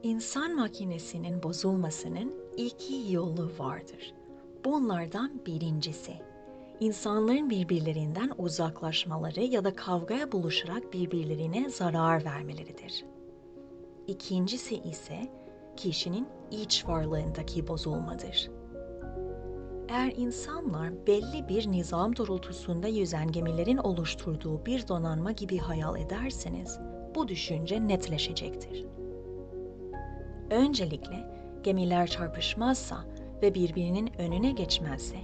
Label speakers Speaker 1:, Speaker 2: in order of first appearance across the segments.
Speaker 1: İnsan makinesinin bozulmasının iki yolu vardır. Bunlardan birincisi, insanların birbirlerinden uzaklaşmaları ya da kavgaya buluşarak birbirlerine zarar vermeleridir. İkincisi ise kişinin iç varlığındaki bozulmadır. Eğer insanlar belli bir nizam doğrultusunda yüzen gemilerin oluşturduğu bir donanma gibi hayal ederseniz, bu düşünce netleşecektir. Öncelikle gemiler çarpışmazsa ve birbirinin önüne geçmezse,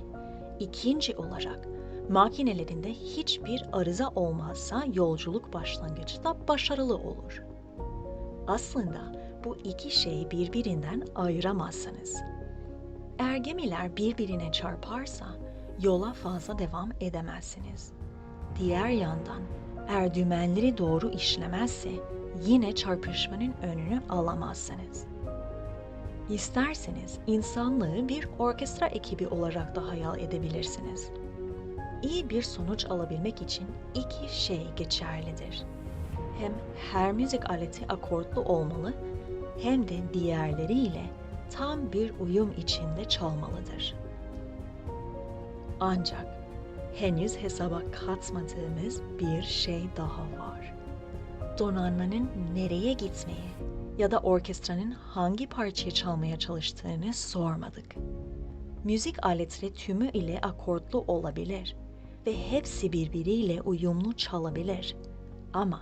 Speaker 1: ikinci olarak makinelerinde hiçbir arıza olmazsa yolculuk başlangıçta başarılı olur. Aslında bu iki şeyi birbirinden ayıramazsınız. Eğer gemiler birbirine çarparsa yola fazla devam edemezsiniz. Diğer yandan eğer dümenleri doğru işlemezse yine çarpışmanın önünü alamazsınız. İsterseniz insanlığı bir orkestra ekibi olarak da hayal edebilirsiniz. İyi bir sonuç alabilmek için iki şey geçerlidir. Hem her müzik aleti akortlu olmalı hem de diğerleriyle tam bir uyum içinde çalmalıdır. Ancak henüz hesaba katmadığımız bir şey daha var. Donanmanın nereye gitmeye ya da orkestranın hangi parçayı çalmaya çalıştığını sormadık. Müzik aletleri tümü ile akortlu olabilir ve hepsi birbiriyle uyumlu çalabilir. Ama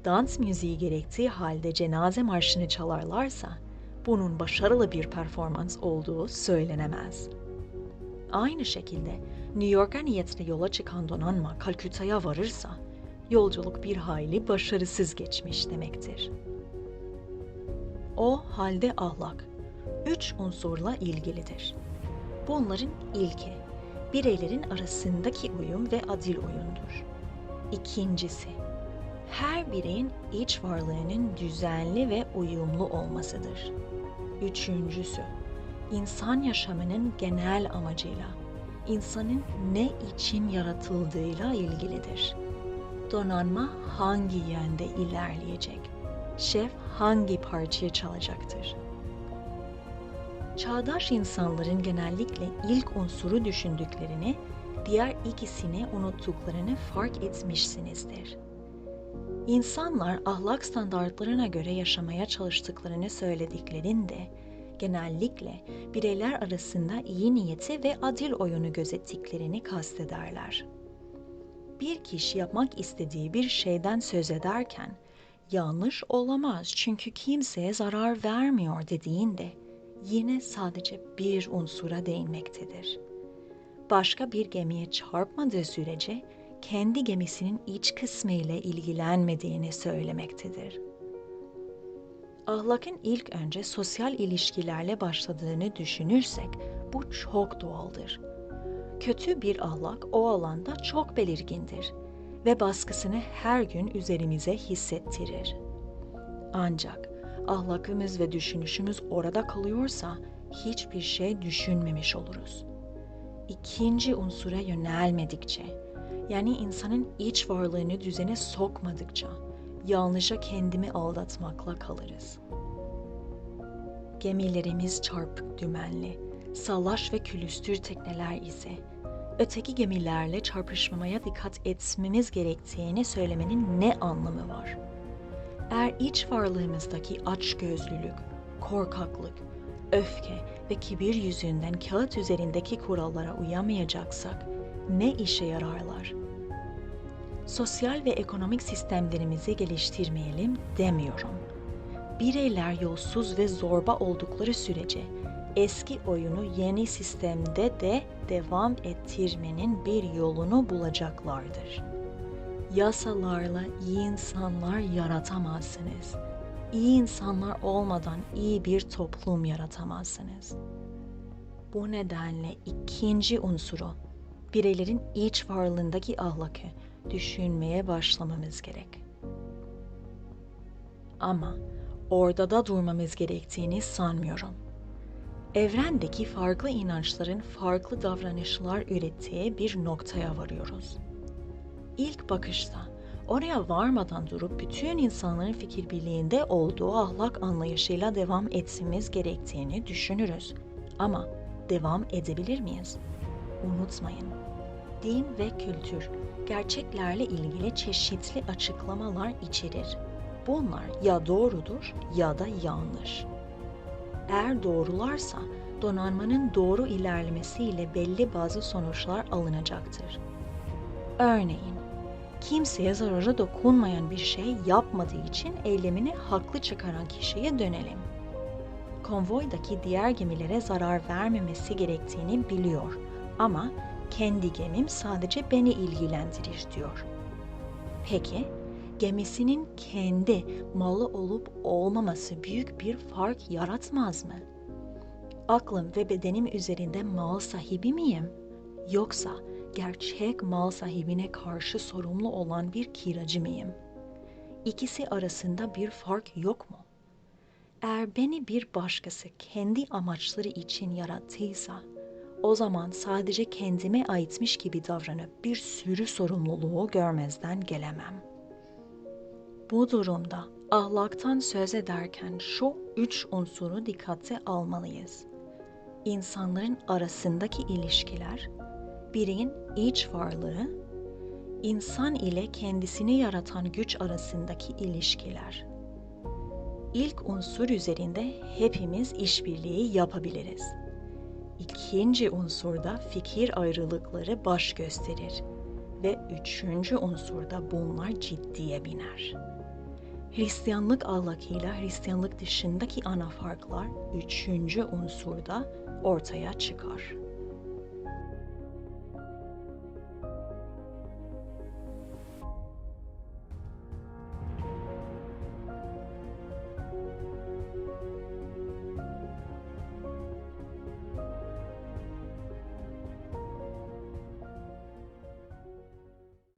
Speaker 1: dans müziği gerektiği halde cenaze marşını çalarlarsa, bunun başarılı bir performans olduğu söylenemez. Aynı şekilde New York'a niyetle yola çıkan donanma Kalküta'ya varırsa, yolculuk bir hayli başarısız geçmiş demektir. O halde ahlak, 3 unsurla ilgilidir. Bunların ilki, bireylerin arasındaki uyum ve adil oyundur. İkincisi, her bireyin iç varlığının düzenli ve uyumlu olmasıdır. Üçüncüsü, insan yaşamının genel amacıyla, insanın ne için yaratıldığıyla ilgilidir. Donanma hangi yönde ilerleyecek? Şef hangi parçayı çalacaktır? Çağdaş insanların genellikle ilk unsuru düşündüklerini, diğer ikisini unuttuklarını fark etmişsinizdir. İnsanlar ahlak standartlarına göre yaşamaya çalıştıklarını söylediklerinde, genellikle bireyler arasında iyi niyeti ve adil oyunu gözettiklerini kastederler. Bir kişi yapmak istediği bir şeyden söz ederken, yanlış olamaz çünkü kimseye zarar vermiyor dediğinde, yine sadece bir unsura değinmektedir. Başka bir gemiye çarpmadığı sürece, kendi gemisinin iç kısmı ile ilgilenmediğini söylemektedir. Ahlakın ilk önce sosyal ilişkilerle başladığını düşünürsek, bu çok doğaldır. Kötü bir ahlak o alanda çok belirgindir ve baskısını her gün üzerimize hissettirir. Ancak ahlakımız ve düşünüşümüz orada kalıyorsa hiçbir şey düşünmemiş oluruz. İkinci unsura yönelmedikçe, yani insanın iç varlığını düzene sokmadıkça, yalnızca kendimi aldatmakla kalırız. Gemilerimiz çarpık dümenli, salaş ve külüstür tekneler ise, öteki gemilerle çarpışmamaya dikkat etmemiz gerektiğini söylemenin ne anlamı var? Eğer iç varlığımızdaki açgözlülük, korkaklık, öfke ve kibir yüzünden kağıt üzerindeki kurallara uyamayacaksak, ne işe yararlar? Sosyal ve ekonomik sistemlerimizi geliştirmeyelim demiyorum. Bireyler yolsuz ve zorba oldukları sürece eski oyunu yeni sistemde de devam ettirmenin bir yolunu bulacaklardır. Yasalarla iyi insanlar yaratamazsınız. İyi insanlar olmadan iyi bir toplum yaratamazsınız. Bu nedenle ikinci unsuru, bireylerin iç varlığındaki ahlakı düşünmeye başlamamız gerek. Ama orada da durmamız gerektiğini sanmıyorum. Evrendeki farklı inançların farklı davranışlar ürettiği bir noktaya varıyoruz. İlk bakışta Oraya varmadan durup bütün insanların fikir birliğinde olduğu ahlak anlayışıyla devam etmemiz gerektiğini düşünürüz. Ama devam edebilir miyiz? Unutmayın, din ve kültür gerçeklerle ilgili çeşitli açıklamalar içerir. Bunlar ya doğrudur ya da yanlış. Eğer doğrularsa donanmanın doğru ilerlemesiyle belli bazı sonuçlar alınacaktır. Örneğin, kimseye zararı dokunmayan bir şey yapmadığı için eylemini haklı çıkaran kişiye dönelim. Konvoydaki diğer gemilere zarar vermemesi gerektiğini biliyor ama kendi gemim sadece beni ilgilendirir diyor. Peki, gemisinin kendi malı olup olmaması büyük bir fark yaratmaz mı? Aklım ve bedenim üzerinde mal sahibi miyim? Yoksa gerçek mal sahibine karşı sorumlu olan bir kiracı mıyım? İkisi arasında bir fark yok mu? Eğer beni bir başkası kendi amaçları için yarattıysa, o zaman sadece kendime aitmiş gibi davranıp bir sürü sorumluluğu görmezden gelemem. Bu durumda ahlaktan söz ederken şu 3 unsuru dikkate almalıyız. İnsanların arasındaki ilişkiler, bireyin iç varlığı, insan ile kendisini yaratan güç arasındaki ilişkiler. İlk unsur üzerinde hepimiz işbirliği yapabiliriz. İkinci unsurda fikir ayrılıkları baş gösterir ve üçüncü unsurda bunlar ciddiye biner. Hristiyanlık ahlakıyla Hristiyanlık dışındaki ana farklar üçüncü unsurda ortaya çıkar.